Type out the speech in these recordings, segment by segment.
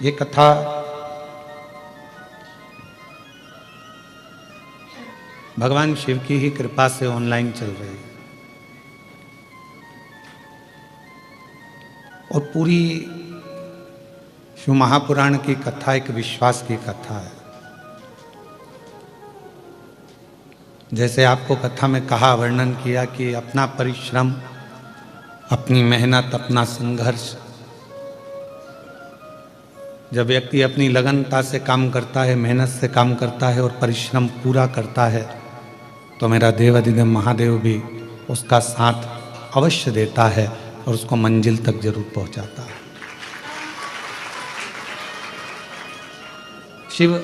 ये कथा भगवान शिव की ही कृपा से ऑनलाइन चल रही है और पूरी शिव महापुराण की कथा एक विश्वास की कथा है। जैसे आपको कथा में कहा, वर्णन किया कि अपना परिश्रम, अपनी मेहनत, अपना संघर्ष, जब व्यक्ति अपनी लगनता से काम करता है, मेहनत से काम करता है और परिश्रम पूरा करता है, तो मेरा देवाधिदेव महादेव भी उसका साथ अवश्य देता है और उसको मंजिल तक जरूर पहुंचाता है। शिव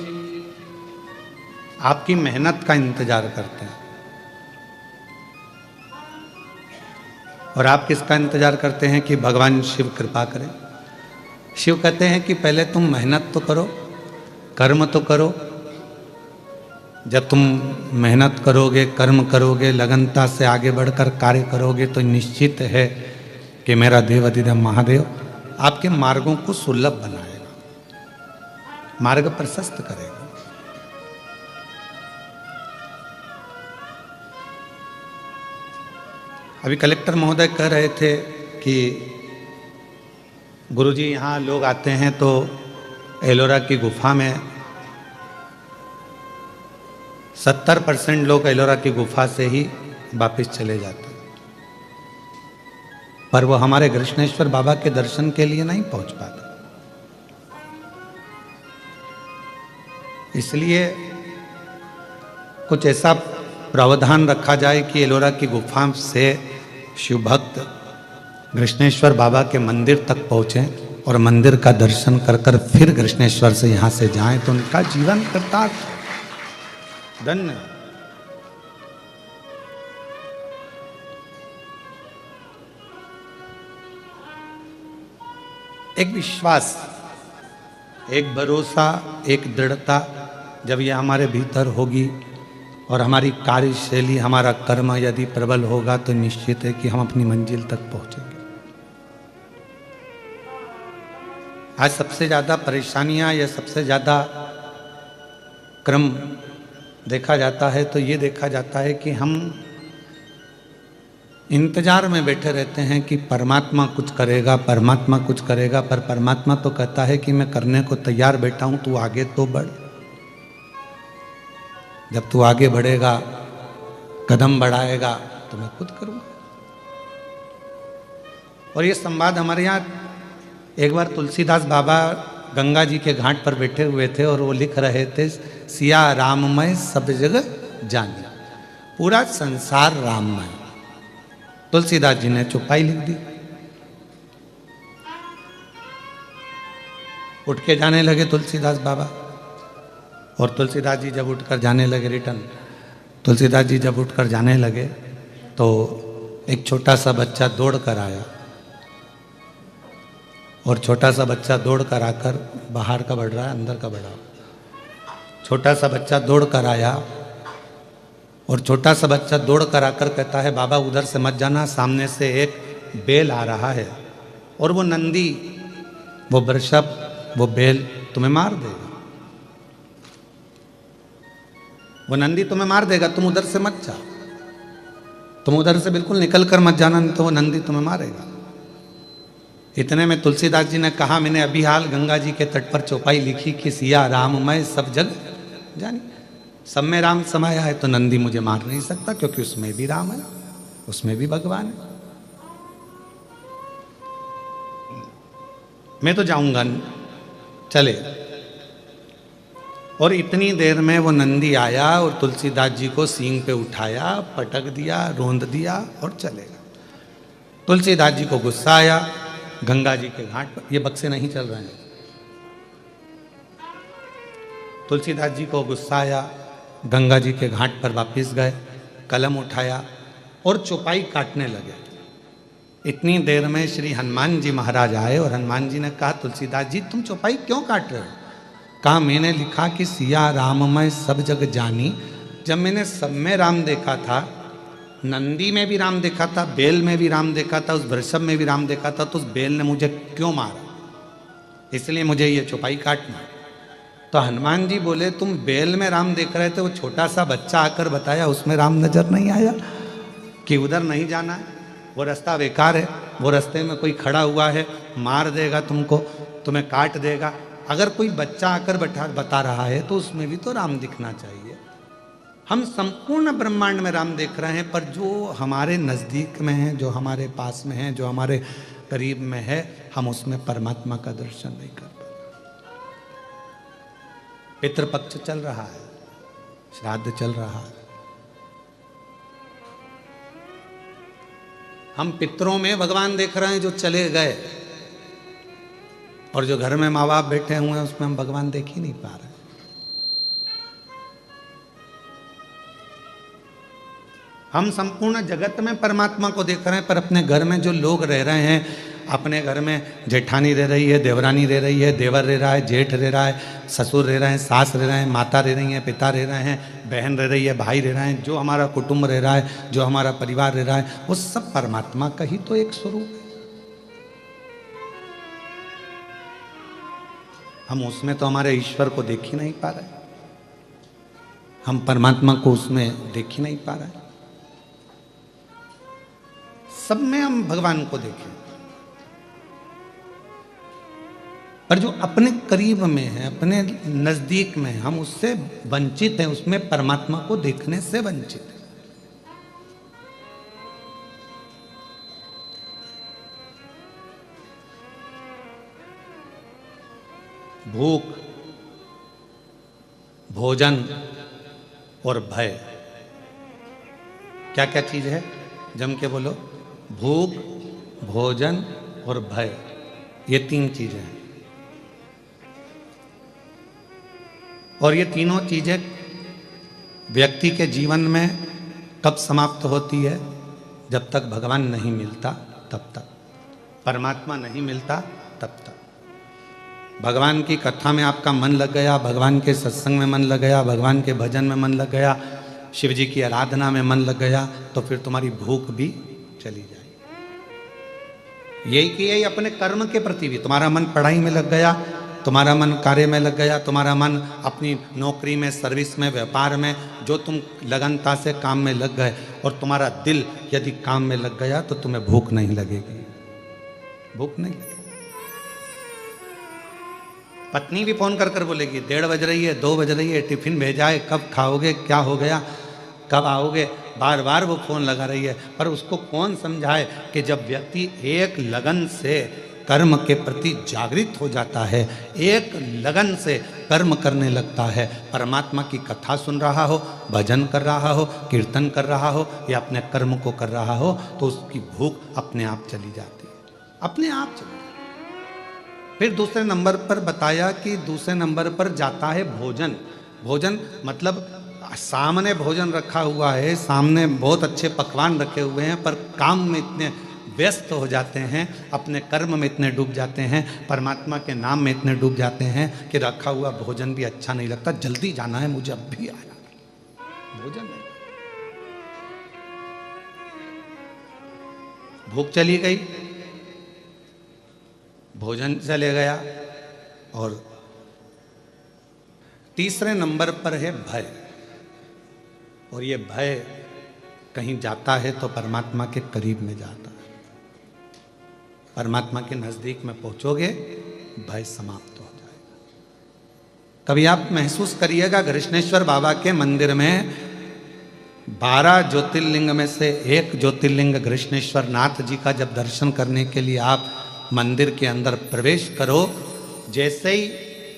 आपकी मेहनत का इंतजार करते हैं और आप किसका इंतजार करते हैं कि भगवान शिव कृपा करें। शिव कहते हैं कि पहले तुम मेहनत तो करो, कर्म तो करो। जब तुम मेहनत करोगे, कर्म करोगे, लगनता से आगे बढ़कर कार्य करोगे, तो निश्चित है कि मेरा देवाधिदेव महादेव आपके मार्गों को सुलभ बनाएगा, मार्ग प्रशस्त करेगा। अभी कलेक्टर महोदय कह रहे थे कि गुरुजी यहाँ लोग आते हैं तो एलोरा की गुफा में 70% लोग एलोरा की गुफा से ही वापस चले जाते हैं, पर वो हमारे कृष्णेश्वर बाबा के दर्शन के लिए नहीं पहुंच पाते। इसलिए कुछ ऐसा प्रावधान रखा जाए कि एलोरा की गुफा से शिव भक्त कृष्णेश्वर बाबा के मंदिर तक पहुंचें और मंदिर का दर्शन कर कर फिर कृष्णेश्वर से यहां से जाएं, तो उनका जीवन कृतार्थ धन्य। एक विश्वास, एक भरोसा, एक दृढ़ता जब यह हमारे भीतर होगी और हमारी कार्यशैली, हमारा कर्म यदि प्रबल होगा, तो निश्चित है कि हम अपनी मंजिल तक पहुंचेंगे। आज सबसे ज़्यादा परेशानियां या सबसे ज़्यादा क्रम देखा जाता है तो ये देखा जाता है कि हम इंतजार में बैठे रहते हैं कि परमात्मा कुछ करेगा, परमात्मा कुछ करेगा, पर परमात्मा तो कहता है कि मैं करने को तैयार बैठा हूं, तू आगे तो बढ़। जब तू आगे बढ़ेगा, कदम बढ़ाएगा, तो मैं खुद करूंगा। और ये संवाद हमारे यहाँ एक बार तुलसीदास बाबा गंगा जी के घाट पर बैठे हुए थे और वो लिख रहे थे, सिया राममय सब जगह जाने, पूरा संसार राममय। तुलसीदास जी ने चौपाई लिख दी, उठ के जाने लगे तुलसीदास बाबा। और तुलसीदास जी जब उठकर जाने लगे रिटर्न, तुलसीदास जी जब उठकर जाने लगे तो एक छोटा सा बच्चा दौड़ कर आया और छोटा सा बच्चा दौड़ कर आकर, बाहर का बढ़ रहा है, अंदर का बढ़ रहा है, छोटा सा बच्चा दौड़ कर आया और छोटा सा बच्चा दौड़ कर आकर कहता है, बाबा उधर से मत जाना, सामने से एक बेल आ रहा है और वो नंदी, वो वृषभ, वो बेल तुम्हें मार देगा, वो नंदी तुम्हें मार देगा, तुम उधर से मत जाओ, तुम उधर से बिल्कुल निकल कर मत जाना, नहीं तो वो नंदी तुम्हें मारेगा। इतने में तुलसीदास जी ने कहा, मैंने अभी हाल गंगा जी के तट पर चौपाई लिखी कि सिया राममय सब जग जानी, सब में राम समाया है, तो नंदी मुझे मार नहीं सकता, क्योंकि उसमें भी राम है, उसमें भी भगवान है। मैं तो जाऊंगा, चले। और इतनी देर में वो नंदी आया और तुलसीदास जी को सींग पे उठाया, पटक दिया, रोंद दिया और चलेगा। तुलसीदास जी को गुस्सा आया, गंगा जी के घाट पर, ये बक्से नहीं चल रहे हैं, तुलसीदास जी को गुस्सा आया, गंगा जी के घाट पर वापस गए, कलम उठाया और चौपाई काटने लगे। इतनी देर में श्री हनुमान जी महाराज आए और हनुमान जी ने कहा, तुलसीदास जी तुम चौपाई क्यों काट रहे हो? कहा, मैंने लिखा कि सिया राममय सब जग जानी। जब मैंने सब में राम देखा था, नंदी में भी राम देखा था, बेल में भी राम देखा था, उस वृषभ में भी राम देखा था, तो उस बेल ने मुझे क्यों मारा? इसलिए मुझे ये चौपाई काटना। तो हनुमान जी बोले तुम बेल में राम देख रहे थे, वो छोटा सा बच्चा आकर बताया, उसमें राम नजर नहीं आया कि उधर नहीं जाना है, वो रास्ता बेकार है, वो रास्ते में कोई खड़ा हुआ है, मार देगा तुमको, तुम्हें काट देगा। अगर कोई बच्चा आकर बता रहा है तो उसमें भी तो राम दिखना चाहिए। हम संपूर्ण ब्रह्मांड में राम देख रहे हैं, पर जो हमारे नज़दीक में है, जो हमारे पास में है, जो हमारे करीब में है, हम उसमें परमात्मा का दर्शन नहीं कर पाते। पितृपक्ष चल रहा है, श्राद्ध चल रहा है, हम पितरों में भगवान देख रहे हैं जो चले गए, और जो घर में माँ बाप बैठे हुए हैं उसमें हम भगवान देख ही नहीं पा रहे। हम संपूर्ण जगत में परमात्मा को देख रहे हैं, पर अपने घर में जो लोग रह रहे हैं, अपने घर में जेठानी रह रही है, देवरानी रह रही है, देवर रह रहा है, जेठ रह रहा है, ससुर रह रहे हैं, सास रह रहे हैं, माता रह रही है, पिता रह रहे हैं, बहन रह रही है, भाई रह रहे हैं, जो हमारा कुटुंब रह रहा है, जो हमारा परिवार रह रहा है, वो सब परमात्मा का ही तो एक स्वरूप है। हम उसमें तो हमारे ईश्वर को देख ही नहीं पा रहे, हम परमात्मा को उसमें देख ही नहीं पा रहे। सब में हम भगवान को देखें, पर जो अपने करीब में है, अपने नजदीक में, हम उससे वंचित हैं, उसमें परमात्मा को देखने से वंचित हैं। भूख, भोजन और भय, क्या क्या चीज है? जम के बोलो। भूख, भोजन और भय, ये तीन चीजें हैं। और ये तीनों चीजें व्यक्ति के जीवन में कब समाप्त होती है? जब तक भगवान नहीं मिलता तब तक, परमात्मा नहीं मिलता तब तक। भगवान की कथा में आपका मन लग गया, भगवान के सत्संग में मन लग गया, भगवान के भजन में मन लग गया, शिव जी की आराधना में मन लग गया, तो फिर तुम्हारी भूख भी चली जाएगी। यही कि यही अपने कर्म के प्रति भी, तुम्हारा मन पढ़ाई में लग गया, तुम्हारा मन कार्य में लग गया, तुम्हारा मन अपनी नौकरी में, सर्विस में, व्यापार में, जो तुम लगनता से काम में लग गए, और तुम्हारा दिल यदि काम में लग गया, तो तुम्हें भूख नहीं लगेगी, भूख नहीं लगेगी। पत्नी भी फोन कर कर बोलेगी 1:30 बज रही है, 2 बज रही है, टिफिन भेजा है, कब खाओगे, क्या हो गया, कब आओगे, बार बार वो फोन लगा रही है। पर उसको कौन समझाए कि जब व्यक्ति एक लगन से कर्म के प्रति जागृत हो जाता है, एक लगन से कर्म करने लगता है, परमात्मा की कथा सुन रहा हो, भजन कर रहा हो, कीर्तन कर रहा हो, या अपने कर्म को कर रहा हो, तो उसकी भूख अपने आप चली जाती है, अपने आप चली। फिर दूसरे नंबर पर बताया कि दूसरे नंबर पर जाता है भोजन। भोजन मतलब सामने भोजन रखा हुआ है, सामने बहुत अच्छे पकवान रखे हुए हैं, पर काम में इतने व्यस्त हो जाते हैं, अपने कर्म में इतने डूब जाते हैं, परमात्मा के नाम में इतने डूब जाते हैं कि रखा हुआ भोजन भी अच्छा नहीं लगता, जल्दी जाना है मुझे, अब भी आना, भोजन नहीं। भूख चली गई, भोजन चले गया, और तीसरे नंबर पर है भय। और ये भय कहीं जाता है तो परमात्मा के करीब में जाता है, परमात्मा के नजदीक में पहुंचोगे, भय समाप्त हो जाएगा। कभी आप महसूस करिएगा, कृष्णेश्वर बाबा के मंदिर में 12 ज्योतिर्लिंग में से एक ज्योतिर्लिंग कृष्णेश्वर नाथ जी का जब दर्शन करने के लिए आप मंदिर के अंदर प्रवेश करो, जैसे ही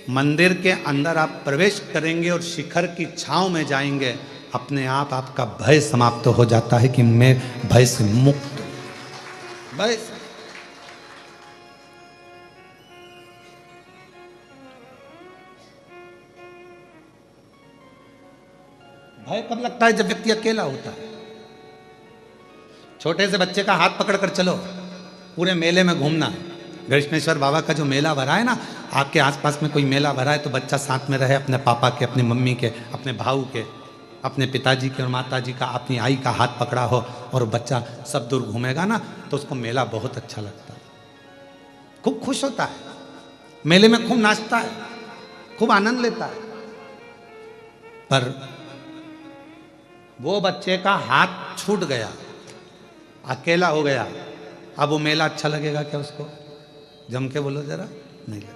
मंदिर के अंदर आप प्रवेश करेंगे और शिखर की छांव में जाएंगे, अपने आप आपका भय समाप्त हो जाता है कि मैं भय से मुक्त, भय से। भय कब लगता है? जब व्यक्ति अकेला होता है। छोटे से बच्चे का हाथ पकड़कर चलो, पूरे मेले में घूमना। कृष्णेश्वर बाबा का जो मेला भरा है ना, आपके आसपास में कोई मेला भरा है तो बच्चा साथ में रहे, अपने पापा के, अपनी मम्मी के, अपने भाऊ के, अपने पिताजी के और माता जी का, अपनी आई का हाथ पकड़ा हो, और बच्चा सब दूर घूमेगा ना, तो उसको मेला बहुत अच्छा लगता है, खूब खुश होता है। मेले में खूब नाचता है, खूब आनंद लेता है, पर वो बच्चे का हाथ छूट गया, अकेला हो गया। अब वो मेला अच्छा लगेगा क्या उसको? जम के बोलो जरा, नहीं लगेगा।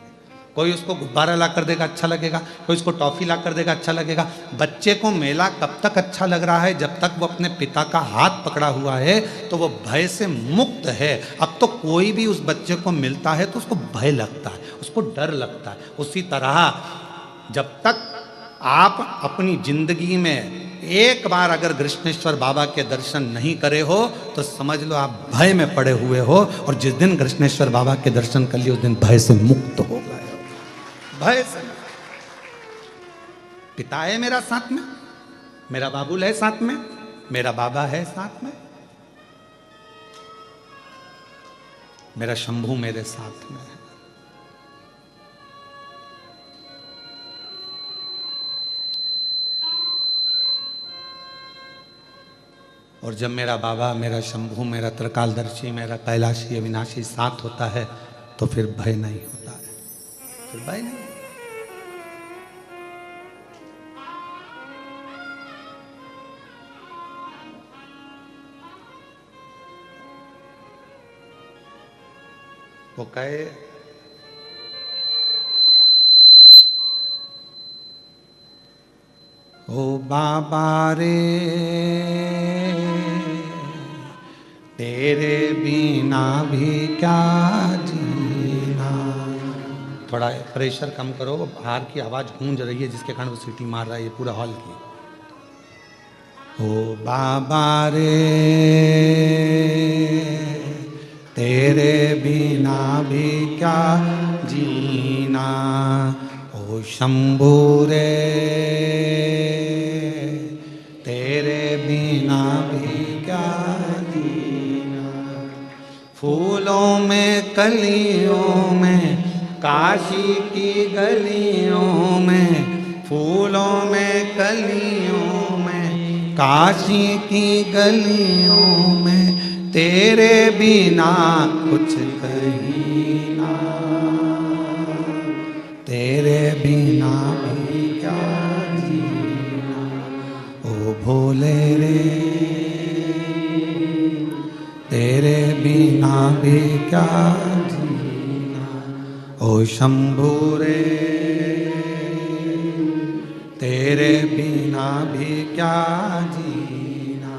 कोई उसको गुब्बारा ला कर देगा अच्छा लगेगा, कोई उसको टॉफी ला कर देगा अच्छा लगेगा। बच्चे को मेला कब तक अच्छा लग रहा है? जब तक वो अपने पिता का हाथ पकड़ा हुआ है, तो वो भय से मुक्त है। अब तो कोई भी उस बच्चे को मिलता है तो उसको भय लगता है, उसको डर लगता है। उसी तरह जब तक आप अपनी जिंदगी में एक बार अगर कृष्णेश्वर बाबा के दर्शन नहीं करे हो, तो समझ लो आप भय में पड़े हुए हो। और जिस दिन कृष्णेश्वर बाबा के दर्शन कर लिए, उस दिन भय से मुक्त हो गए। भय से। पिता है मेरा साथ में, मेरा बाबुल है साथ में, मेरा बाबा है साथ में, मेरा शंभू मेरे साथ में है। और जब मेरा बाबा, मेरा शंभू, मेरा त्रिकालदर्शी, मेरा कैलाशी अविनाशी साथ होता है, तो फिर भय नहीं होता है, फिर भय नहीं। वो कहे ओ बाबा रे, तेरे बिना भी क्या जीना। थोड़ा प्रेशर कम करो, बाहर की आवाज गूंज रही है जिसके कारण वो सीटी मार रहा है ये पूरा हॉल की। ओ बाबा रे, तेरे बिना भी क्या जीना। ओ शंभू रे, तेरे बिना भी क्या जीना। फूलों में कलियों में, काशी की गलियों में, फूलों में कलियों में, काशी की गलियों में, तेरे बिना कुछ कहीं ना। तेरे बिना भी क्या जीना। ओ भोले रे, तेरे बिना भी क्या जीना। ओ शंभू रे, तेरे बिना भी क्या जीना।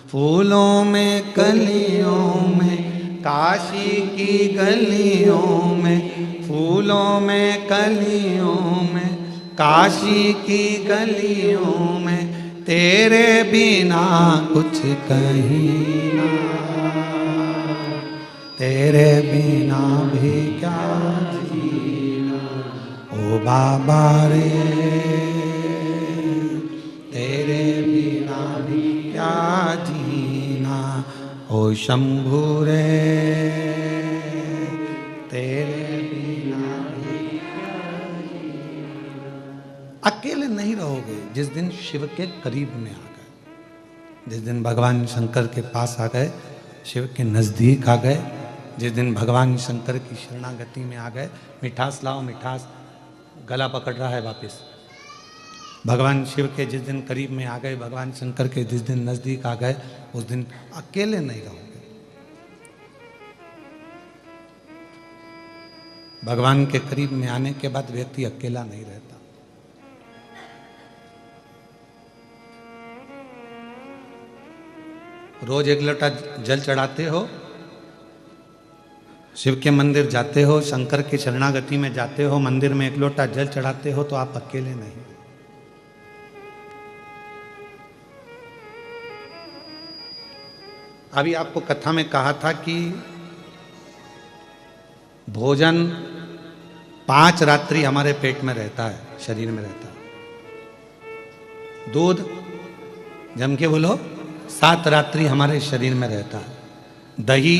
फूलों में कलियों में, काशी की गलियों में, फूलों में कलियों में, काशी की गलियों में, तेरे बिना कुछ कहीं ना। तेरे बिना भी क्या जीना। ओ बाबा रे, तेरे बिना भी क्या जीना। ओ शंभू रे, तेरे बिना भी क्या जीना। अकेले नहीं रहोगे जिस दिन शिव के करीब में आ गए, जिस दिन भगवान शंकर के पास आ गए, शिव के नजदीक आ गए, जिस दिन भगवान शंकर की शरणागति में आ गए। मिठास लाओ मिठास, गला पकड़ रहा है वापस। भगवान शिव के जिस दिन करीब में आ गए, भगवान शंकर के जिस दिन नजदीक आ गए, उस दिन अकेले नहीं रहोगे। भगवान के करीब में आने के बाद व्यक्ति अकेला नहीं रहता। रोज एक लोटा जल चढ़ाते हो, शिव के मंदिर जाते हो, शंकर की शरणागति में जाते हो, मंदिर में एक लोटा जल चढ़ाते हो, तो आप अकेले नहीं। अभी आपको कथा में कहा था कि भोजन 5 रात्रि हमारे पेट में रहता है, शरीर में रहता है। दूध जम के बोलो 7 रात्रि हमारे शरीर में रहता है। दही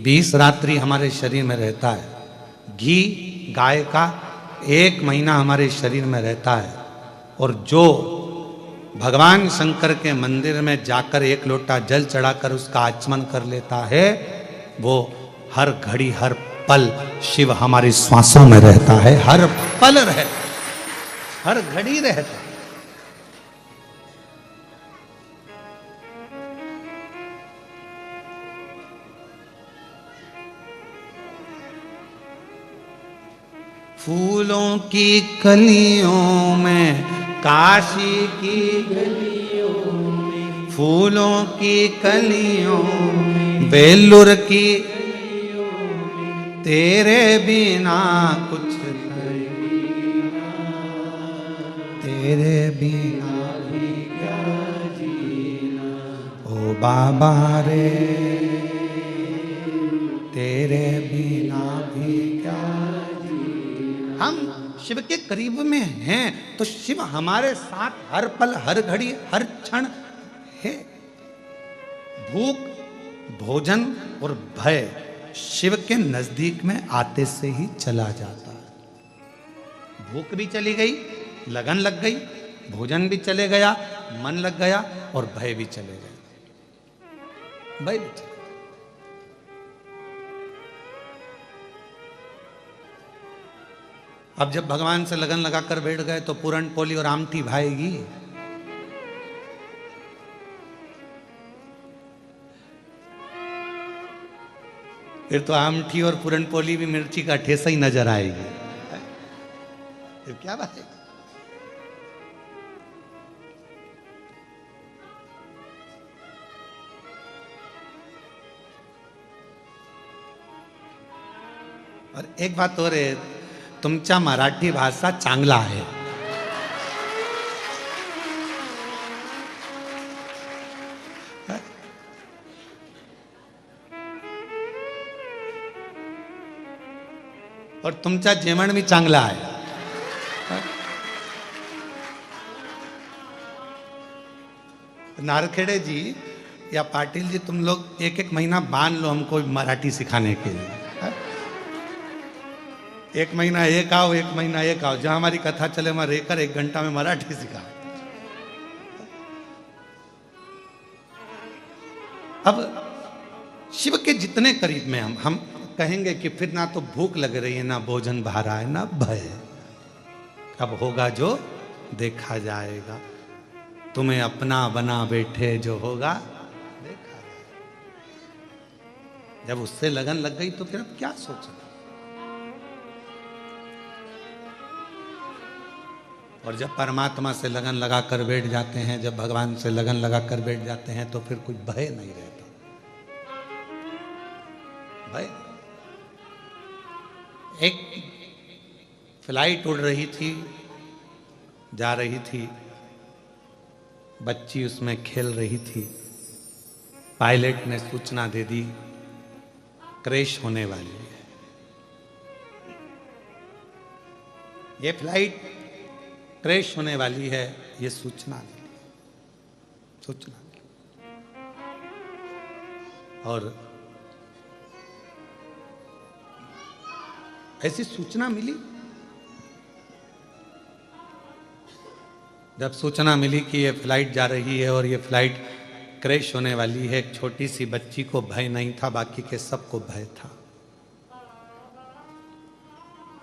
20 रात्रि हमारे शरीर में रहता है। घी गाय का 1 महीना हमारे शरीर में रहता है। और जो भगवान शंकर के मंदिर में जाकर एक लोटा जल चढ़ाकर उसका आचमन कर लेता है, वो हर घड़ी हर पल शिव हमारी श्वासों में रहता है, हर पल रहता, हर घड़ी रहता। फूलों की कलियों में, काशी की गलियों में, फूलों की कलियों में, बेलूर की तेरे बिना कुछ नहीं, तेरे बिना भी क्या जीना, ओ बाबा रे तेरे बिना भी क्या जीना। हम शिव के करीब में हैं तो शिव हमारे साथ हर पल, हर घड़ी, हर क्षण है। भूख, भोजन और भय शिव के नजदीक में आते से ही चला जाता है। भूख भी चली गई, लगन लग गई, भोजन भी चले गया, मन लग गया, और भय भी चले गए, भय भी चले गए। अब जब भगवान से लगन लगाकर बैठ गए तो पूरन पोली और आमटी भाएगी। फिर तो आमठी और पूरनपोली भी मिर्ची का ठेसा ही नजर आएगी। फिर क्या बात है। और एक बात और है, तुमचा मराठी भाषा चांगला आहे। और तुमचा जेवण भी चांगला आहे। नारखेड़े जी या पाटिल जी, तुम लोग एक एक महीना बांध लो हमको मराठी सिखाने के लिए। एक महीना एक आओ, एक महीना एक आओ, जहां हमारी कथा चले वहां रहकर 1 घंटा में मराठी सिखाओ। अब शिव के जितने करीब में हम कहेंगे कि फिर ना तो भूख लग रही है, ना भोजन भा रहा है, ना भय। अब होगा जो देखा जाएगा, तुम्हें अपना बना बैठे जो होगा देखा जाएगा। जब उससे लगन लग गई तो फिर अब क्या सोचना। और जब परमात्मा से लगन लगा कर बैठ जाते हैं, जब भगवान से लगन लगा कर बैठ जाते हैं तो फिर कुछ भय नहीं रहता। भय, एक फ्लाइट उड़ रही थी, जा रही थी, बच्ची उसमें खेल रही थी। पायलट ने सूचना दे दी क्रैश होने वाली है। ये फ्लाइट क्रैश होने वाली है, ये सूचना मिली, सूचना मिली। और ऐसी सूचना मिली, जब सूचना मिली कि ये फ्लाइट जा रही है और ये फ्लाइट क्रैश होने वाली है, एक छोटी सी बच्ची को भय नहीं था, बाकी के सबको भय था।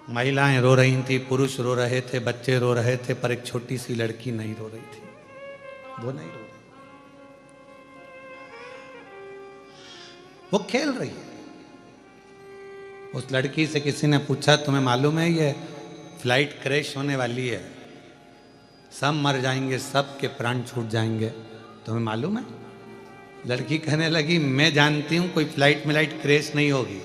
महिलाएं रो रही थी, पुरुष रो रहे थे, बच्चे रो रहे थे, पर एक छोटी सी लड़की नहीं रो रही थी। वो नहीं रो रही, वो खेल रही है। उस लड़की से किसी ने पूछा, तुम्हें मालूम है ये फ्लाइट क्रैश होने वाली है, सब मर जाएंगे, सब के प्राण छूट जाएंगे, तुम्हें मालूम है? लड़की कहने लगी, मैं जानती हूं कोई फ्लाइट मिलाइट क्रैश नहीं होगी।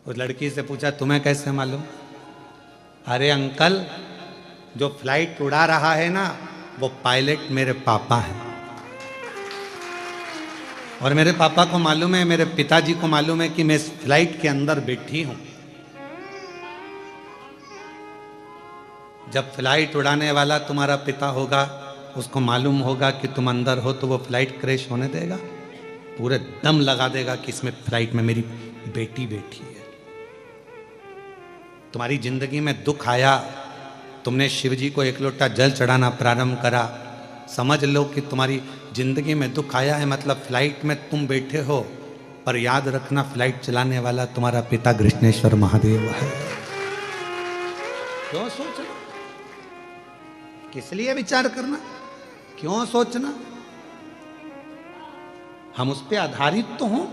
उस लड़की से पूछा, तुम्हें कैसे मालूम? अरे अंकल, जो फ्लाइट उड़ा रहा है ना, वो पायलट मेरे पापा हैं। और मेरे पापा को मालूम है, मेरे पिताजी को मालूम है कि मैं इस फ्लाइट के अंदर बैठी हूं। जब फ्लाइट उड़ाने वाला तुम्हारा पिता होगा, उसको मालूम होगा कि तुम अंदर हो, तो वो फ्लाइट क्रैश होने देगा? पूरे दम लगा देगा कि इसमें फ्लाइट में मेरी बेटी बैठी है। तुम्हारी जिंदगी में दुख आया, तुमने शिवजी को 1 लोटा जल चढ़ाना प्रारंभ करा, समझ लो कि तुम्हारी जिंदगी में दुख आया है, मतलब फ्लाइट में तुम बैठे हो, पर याद रखना फ्लाइट चलाने वाला तुम्हारा पिता कृष्णेश्वर महादेव है। क्यों सोचना, किस लिए विचार करना, क्यों सोचना? हम उस पर आधारित तो हों,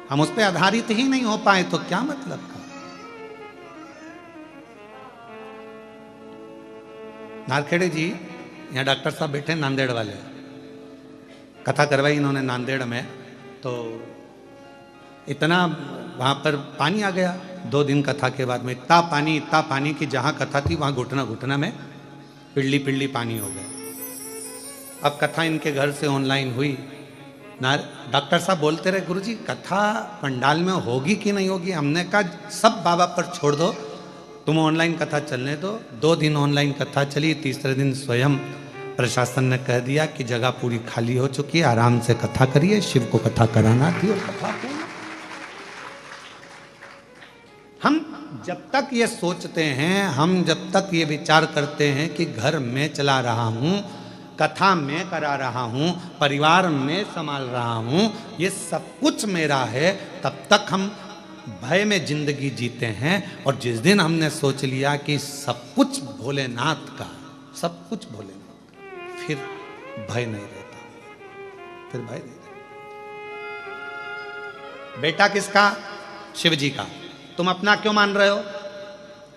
हम उस पर आधारित ही नहीं हो पाए तो क्या मतलब का? नारखेड़े जी, यहाँ डॉक्टर साहब बैठे नांदेड़ वाले, कथा करवाई इन्होंने नांदेड़ में, तो इतना वहां पर पानी आ गया 2 दिन कथा के बाद में, इतना पानी कि जहां कथा थी वहां घुटना घुटना में पिल्ली पिल्ली पानी हो गया। अब कथा इनके घर से ऑनलाइन हुई, डॉक्टर साहब बोलते रहे गुरुजी कथा पंडाल में होगी कि नहीं होगी। हमने कहा सब बाबा पर छोड़ दो, तुम ऑनलाइन कथा चलने दो। 2 दिन ऑनलाइन कथा चली, तीसरे दिन स्वयं प्रशासन ने कह दिया कि जगह पूरी खाली हो चुकी है, आराम से कथा करिए, शिव को कथा कराना थी और कथा पूरी। हम जब तक ये सोचते हैं, हम जब तक ये विचार करते हैं कि घर में चला रहा हूं, कथा में करा रहा हूं, परिवार में संभाल रहा हूं, ये सब कुछ मेरा है, तब तक हम भय में जिंदगी जीते हैं। और जिस दिन हमने सोच लिया कि सब कुछ भोलेनाथ का, सब कुछ भोलेनाथ का, फिर भय नहीं रहता, फिर भय नहीं रहता। बेटा किसका? शिव जी का। तुम अपना क्यों मान रहे हो?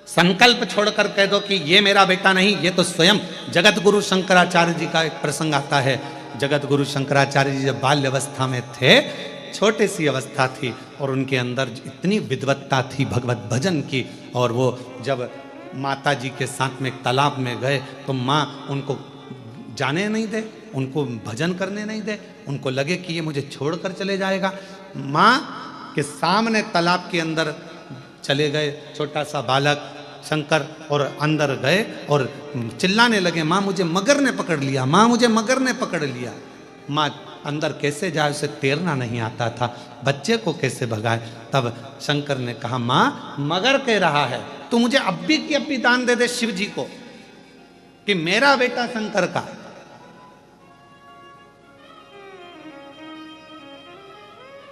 संकल्प छोड़कर कह दो कि ये मेरा बेटा नहीं, ये तो स्वयं जगत गुरु शंकराचार्य जी का एक प्रसंग आता है। जगत गुरु शंकराचार्य जी जब बाल्य अवस्था में थे, छोटी सी अवस्था थी और उनके अंदर इतनी विद्वत्ता थी भगवत भजन की, और वो जब माता जी के साथ में एक तालाब में गए तो माँ उनको जाने नहीं दे, उनको भजन करने नहीं दे, उनको लगे कि ये मुझे छोड़कर चले जाएगा। माँ के सामने तालाब के अंदर चले गए छोटा सा बालक शंकर, और अंदर गए और चिल्लाने लगे, माँ मुझे मगर ने पकड़ लिया, माँ मुझे मगर ने पकड़ लिया। माँ अंदर कैसे जाए, उसे तैरना नहीं आता था, बच्चे को कैसे भगाए। तब शंकर ने कहा, माँ मगर कह रहा है, तू मुझे अब्बी की अब्बी दान दे दे शिव जी को कि मेरा बेटा शंकर का,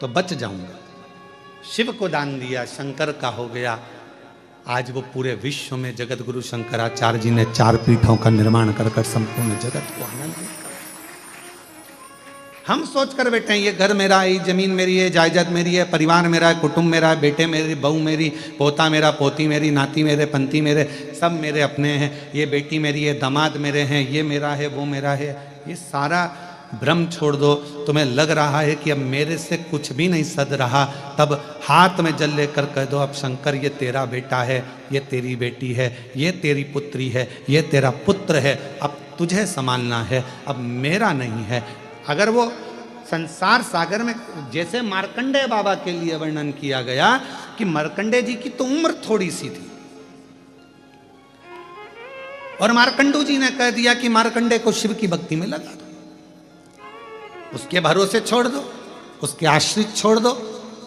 तो बच जाऊंगा। शिव को दान दिया, शंकर का हो गया। आज वो पूरे विश्व में जगत गुरु शंकराचार्य जी ने 4 पीठों का निर्माण कर संपूर्ण जगत को आनंद दिया। हम सोच कर बैठे हैं ये घर मेरा है, ये जमीन मेरी है, जायदाद मेरी है, परिवार मेरा है, कुटुंब मेरा है, बेटे मेरी, बहू मेरी, पोता मेरा, पोती मेरी, नाती मेरे, पंती मेरे, सब मेरे अपने हैं। ये बेटी मेरी है, दामाद मेरे हैं, ये मेरा है, वो मेरा है। ये सारा भ्रम छोड़ दो। तुम्हें लग रहा है कि अब मेरे से कुछ भी नहीं सद रहा, तब हाथ में जल लेकर कह दो, अब शंकर ये तेरा बेटा है, ये तेरी बेटी है, ये तेरी पुत्री है, ये तेरा पुत्र है, अब तुझे संभालना है, अब मेरा नहीं है। अगर वो संसार सागर में, जैसे मार्कंडेय बाबा के लिए वर्णन किया गया कि मार्कंडेय जी की तो उम्र थोड़ी सी थी, और मार्कंडू जी ने कह दिया कि मार्कंडेय को शिव की भक्ति में लगा दो, उसके भरोसे छोड़ दो, उसके आश्रित छोड़ दो।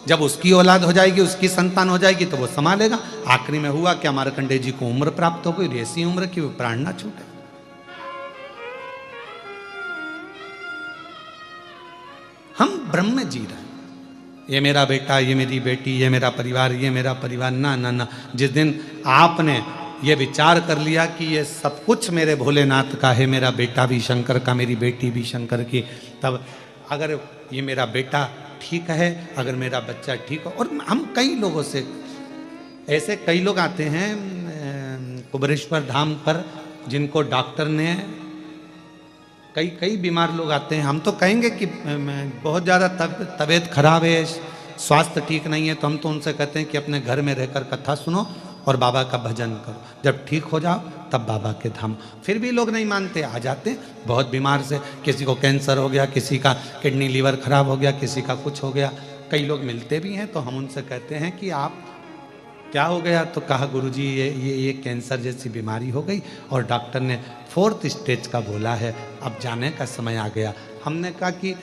जब उसकी औलाद हो जाएगी, उसकी संतान हो जाएगी तो वो संभालेगा। आखिरी में हुआ क्या, मार्कंडेय जी को उम्र प्राप्त हो गई, ऐसी उम्र कि वो प्राण ना छूटे। हम ब्रह्म में जी रहे हैं, ये मेरा बेटा, ये मेरी बेटी, ये मेरा परिवार, ये मेरा परिवार, ना ना ना। जिस दिन आपने ये विचार कर लिया कि ये सब कुछ मेरे भोलेनाथ का है, मेरा बेटा भी शंकर का, मेरी बेटी भी शंकर की, तब अगर ये मेरा बेटा ठीक है, अगर मेरा बच्चा ठीक हो। और हम कई लोगों से, ऐसे कई लोग आते हैं कुबेरेश्वर धाम पर, जिनको डॉक्टर ने, कई बीमार लोग आते हैं, हम तो कहेंगे कि बहुत ज़्यादा तबीयत खराब है, स्वास्थ्य ठीक नहीं है, तो हम तो उनसे कहते हैं कि अपने घर में रहकर कथा सुनो और बाबा का भजन करो, जब ठीक हो जाओ तब बाबा के धाम। फिर भी लोग नहीं मानते, आ जाते हैं बहुत बीमार से, किसी को कैंसर हो गया, किसी का किडनी लीवर खराब हो गया, किसी का कुछ हो गया। कई लोग मिलते भी हैं तो हम उनसे कहते हैं कि आप क्या हो गया, तो कहा गुरुजी ये कैंसर जैसी बीमारी हो गई और डॉक्टर ने 4th स्टेज का बोला है, अब जाने का समय आ गया। हमने कहा कि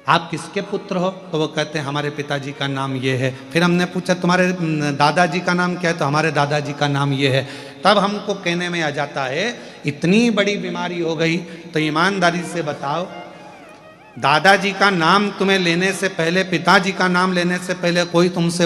आप किसके पुत्र हो, तो वो कहते हैं हमारे पिताजी का नाम ये है। फिर हमने पूछा तुम्हारे दादाजी का नाम क्या है, तो हमारे दादाजी का नाम ये है। तब हमको कहने में आ जाता है इतनी बड़ी बीमारी हो गई, तो ईमानदारी से बताओ दादाजी का नाम तुम्हें लेने से पहले, पिताजी का नाम लेने से पहले कोई तुमसे